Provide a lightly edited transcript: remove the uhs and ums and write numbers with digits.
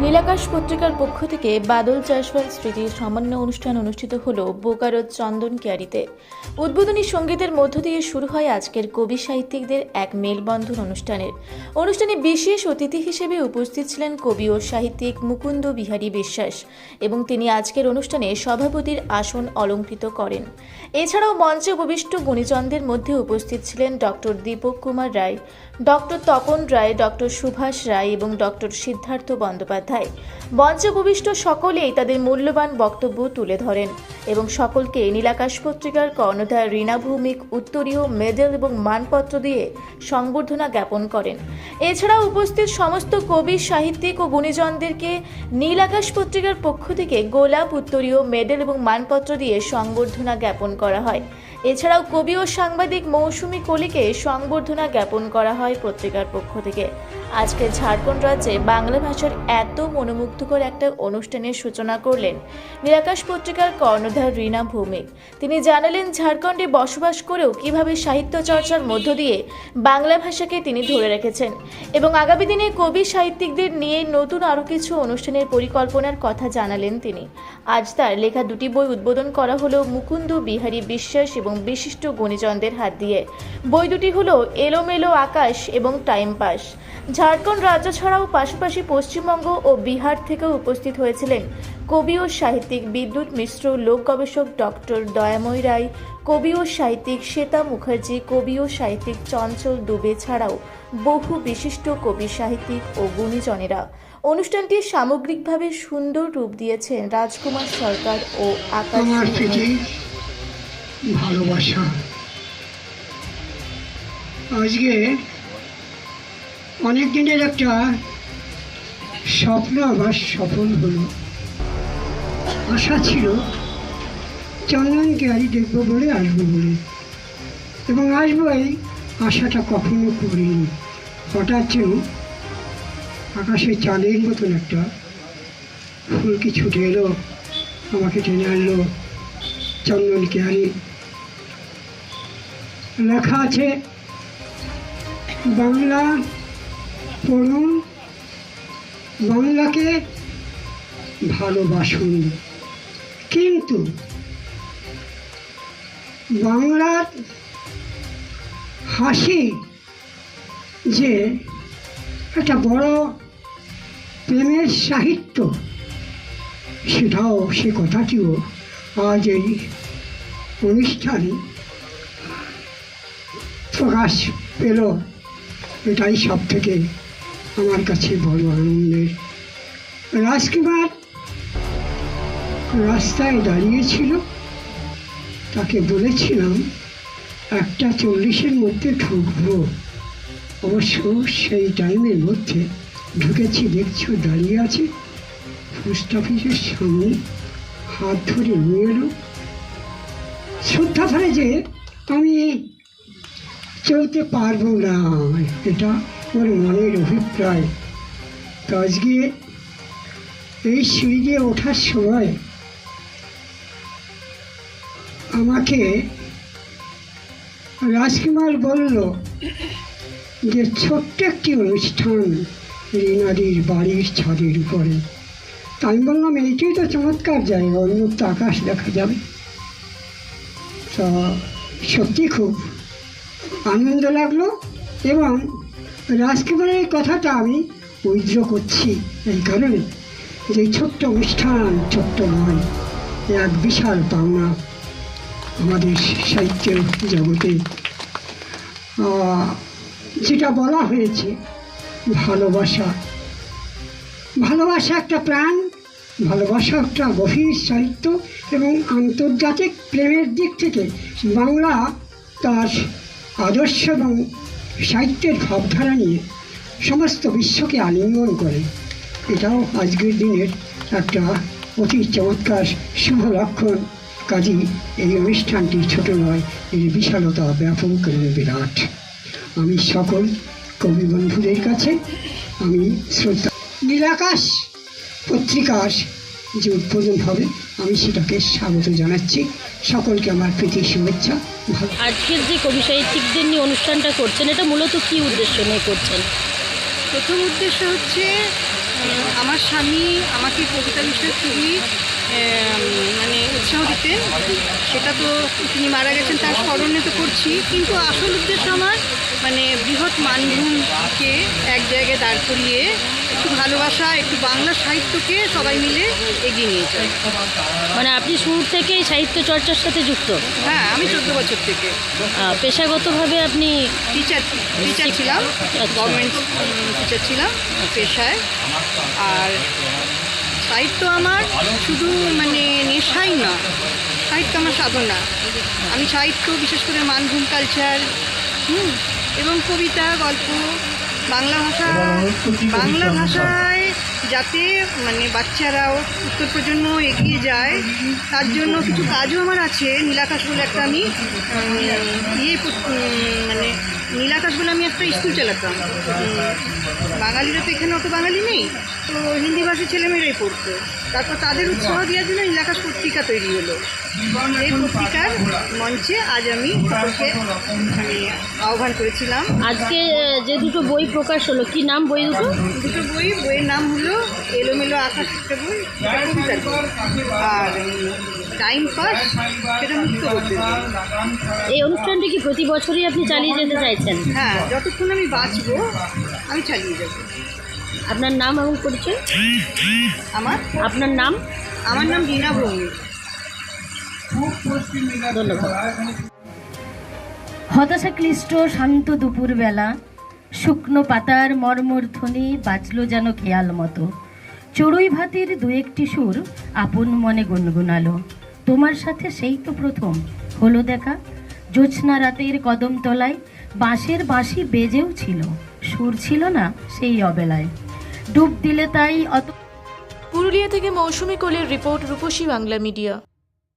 নীলাকাশ পত্রিকার পক্ষ থেকে বাদল জয়সওয়াল স্মৃতি সামান্য অনুষ্ঠান অনুষ্ঠিত হলো বোকারোর চন্দন কেয়ারিতে। উদ্বোধনী সঙ্গীতের মধ্য দিয়ে শুরু হয় আজকের কবি সাহিত্যিকদের এক মেলবন্ধন অনুষ্ঠানে বিশেষ অতিথি হিসেবে উপস্থিত ছিলেন কবি ও সাহিত্যিক মুকুন্দ বিহারী বিশ্বাস এবং তিনি আজকের অনুষ্ঠানে সভাপতির আসন অলঙ্কৃত করেন। এছাড়াও মঞ্চে উপবিষ্ট গুণীজনদের মধ্যে উপস্থিত ছিলেন ডক্টর দীপক কুমার রায়, ডক্টর তপন রায়, ডক্টর সুভাষ রায় এবং ডক্টর সিদ্ধার্থ বন্দ্যোপাধ্যায়। মঞ্চে উপবিষ্ট সকলেই তাদের মূল্যবান বক্তব্য তুলে ধরেন এবং সকলকে নীলাকাশ পত্রিকার কর্ণধার রীনা ভৌমিক উত্তরীয় মেডেল এবং মানপত্র দিয়ে সংবর্ধনা জ্ঞাপন করেন। এছাড়াও উপস্থিত সমস্ত কবি, সাহিত্যিক ও গুণীজনদেরকে নীলাকাশ পত্রিকার পক্ষ থেকে গোলাপ, উত্তরীয় মেডেল এবং মানপত্র দিয়ে সংবর্ধনা জ্ঞাপন করা হয়। এছাড়াও কবি ও সাংবাদিক মৌসুমী কলিকে সংবর্ধনা জ্ঞাপন করা হয় পত্রিকার পক্ষ থেকে। আজকে ঝাড়খণ্ড রাজ্যে বাংলা ভাষার এত মনোমুগ্ধকর একটা অনুষ্ঠানের সূচনা করলেন নীলাকাশ পত্রিকার কর্ণধার রীনা ভৌমিক। তিনি জানালেন ঝাড়খণ্ডে বসবাস করেও কিভাবে সাহিত্য চর্চার মধ্য দিয়ে বাংলা ভাষাকে তিনি ধরে রেখেছেন এবং আগামী দিনে কবি সাহিত্যিকদের নিয়ে নতুন আরও কিছু অনুষ্ঠানের পরিকল্পনার কথা জানালেন তিনি। আজ তার লেখা দুটি বই উদ্বোধন করা হলো মুকুন্দ বিহারী বিশ্বাস এবং বিশিষ্ট গুণীজনদের হাত দিয়ে। বই দুটি হলো এলোমেলো আকাশ এবং টাইম পাস। ঝাড়খণ্ড রাজ্য ছাড়াও পাশাপাশি পশ্চিমবঙ্গ ও বিহার থেকেও উপস্থিত হয়েছিলেন কবি ও সাহিত্যিক বিদ্যুৎ মিশ্র, লোক গবেষক ডক্টর দয়াময় রায়, কবি ও সাহিত্যিক শ্বেতা মুখার্জি, কবি ও সাহিত্যিক চঞ্চল দুবে ছাড়াও বহু বিশিষ্ট কবি, সাহিত্যিক ও গুণীজনেরা। অনুষ্ঠানটি সামগ্রিকভাবে সুন্দর রূপ দিয়েছেন রাজকুমার সরকার ও আকাশ। ভালোবাসা আজকে অনেক দিনের একটা স্বপ্ন আবার সফল হলো। আশা ছিল চন্দন কেয়ারি দেখবো বলে, আসবো বলে, এবং আসবো এই আশাটা কখনো করিনি। হঠাৎ যেন আকাশে চাঁদের মতন একটা ফুলকি ছুটে এলো, আমাকে টেনে আনলো চন্দন কেয়ারি। লেখা আছে, বাংলা পড়ুন, বাংলাকে ভালোবাসুন, কিন্তু বাংলার হাসি যে একটা বড় প্রেমের সাহিত্য, সে কথাটিও আজ এই অনুষ্ঠানে প্রকাশ পেল। এটাই সব থেকে আমার কাছে বড় আনন্দের। রাজকুমার রাস্তায় দাঁড়িয়েছিল, তাকে বলেছিলাম 1:40-এর মধ্যে ঢুকবো। অবশ্য সেই টাইমের মধ্যে ঢুকেছি। দেখছো দাঁড়িয়ে আছে পোস্ট অফিসের সামনে, হাত ধরে নিয়ে এলো। শ্রদ্ধা ধরে যে আমি চলতে পারবো না, এটা ওর মনের অভিপ্রায়। তো আজকে এই সিঁড়ি দিয়ে ওঠার সময় আমাকে রাজকুমার বলল যে ছোট্ট একটি অনুষ্ঠান রীনাদির বাড়ির ছাদের উপরে। তাই আমি বললাম, এইটাই তো চমৎকার জায়গা, উন্মুক্ত আকাশ দেখা যাবে। তা সত্যি খুব আনন্দ লাগলো এবং রাজকুমারের কথাটা আমি উইথড্র করছি এই কারণে যে ছোট্ট অনুষ্ঠান ছোট্ট নয়, এক বিশাল পাওনা আমাদের সাহিত্যের জগতে। যেটা বলা হয়েছে ভালোবাসা, ভালোবাসা একটা প্রাণ, ভালোবাসা একটা গভীর সাহিত্য এবং আন্তর্জাতিক প্রেমের দিক থেকে বাংলা তার আদর্শ এবং সাহিত্যের ভাবধারা নিয়ে সমস্ত বিশ্বকে আলিঙ্গন করে। এটাও আজকের দিনের একটা অতি চমৎকার শুভ লক্ষণ। কাজেই এই অনুষ্ঠানটি ছোট নয়, এর বিশালতা ব্যাপক এবং বিরাট। আমি সকল কবি বন্ধুদের কাছে আমি শ্রদ্ধা। নীলাকাশ পত্রিকার যে উদ্বোধন হবে আমি সেটাকে স্বাগত জানাচ্ছি। সকলকে আমার প্রীতি শুভেচ্ছা। আজকের যে কবি সাহিত্যিকদের নিয়ে অনুষ্ঠানটা করছেন, এটা মূলত কী উদ্দেশ্য নিয়ে করছেন? প্রথম উদ্দেশ্য হচ্ছে আমার স্বামী আমাকে কবিতা বিষয়ে খুবই মানে উৎসাহ দিতেন। সেটা তো তিনি মারা গেছেন, তার স্মরণে তো করছি, কিন্তু আসল উদ্দেশ্য আমার মানে বৃহৎ মানভূমকে এক জায়গায় দাঁড় করিয়ে একটু ভালোবাসা, একটু বাংলা সাহিত্যকে সবাই মিলে এগিয়ে নিয়ে যায়। মানে আপনি শুরু থেকেই সাহিত্য চর্চার সাথে যুক্ত? হ্যাঁ, আমি 14 বছর থেকে পেশাগতভাবে আপনি টিচার ছিলাম, গভর্নমেন্ট টিচার ছিলাম পেশায়। আর সাহিত্য আমার শুধু মানে নেশাই না, সাহিত্য আমার সাধনা। আমি সাহিত্য, বিশেষ করে মানভূম কালচার এবং কবিতা, গল্প, বাংলা ভাষায় যাতে মানে বাচ্চারাও উত্তর প্রজন্ম এগিয়ে যায়, তার জন্য কিছু কাজও আমার আছে। নীলাকাশ বলে একটা আমি মানে নীলাকাশ বলে আমি একটা স্কুল চালাতাম। বাঙালিরা তো এখানে অত বাঙালি নেই, তো হিন্দি ভাষী ছেলেমেয়েরাই পড়তো। তারপর তাদের উৎসাহ দেওয়ার জন্য নীলাকাশ পত্রিকা তৈরি হলো। এই পত্রিকার মঞ্চে আজ আমি সকলকে মানে আহ্বান করেছিলাম। আজকে যে দুটো বই প্রকাশ হলো, কি নাম বই দুটো? দুটো বইয়ের নাম হলো এলোমেলো আকাশ একটা বই, এটা কবিতার বই, আর টাইম পাস সেটা মুক্ত করতে। এই অনুষ্ঠানটি কি প্রতি বছরই আপনি চালিয়ে যেতে চাইছেন? হ্যাঁ, যতক্ষণ আমি বাঁচবো আমি চালিয়ে যাব। আপনার নাম এবং পরিচয়? আপনার নাম রীনা ভৌমিক। ধন্যবাদ। হতাশাক্লিষ্ট শান্ত দুপুরবেলা, শুকনো পাতার মর্মর ধ্বনি বাজলো যেন খেয়াল মতো। চড়ুই ভাতির দু একটি সুর আপন মনে গুনগুনালো। তোমার সাথে সেই তো প্রথম হলো দেখা। জ্যোৎস্না রাতের কদম তলায় বাঁশের বাঁশি বেজেও ছিল, সুর ছিল না সেই অবেলায়। ডুব দিলে তাই অত। পুরুলিয়া থেকে মৌসুমী কোলের রিপোর্ট, রূপসী বাংলা মিডিয়া।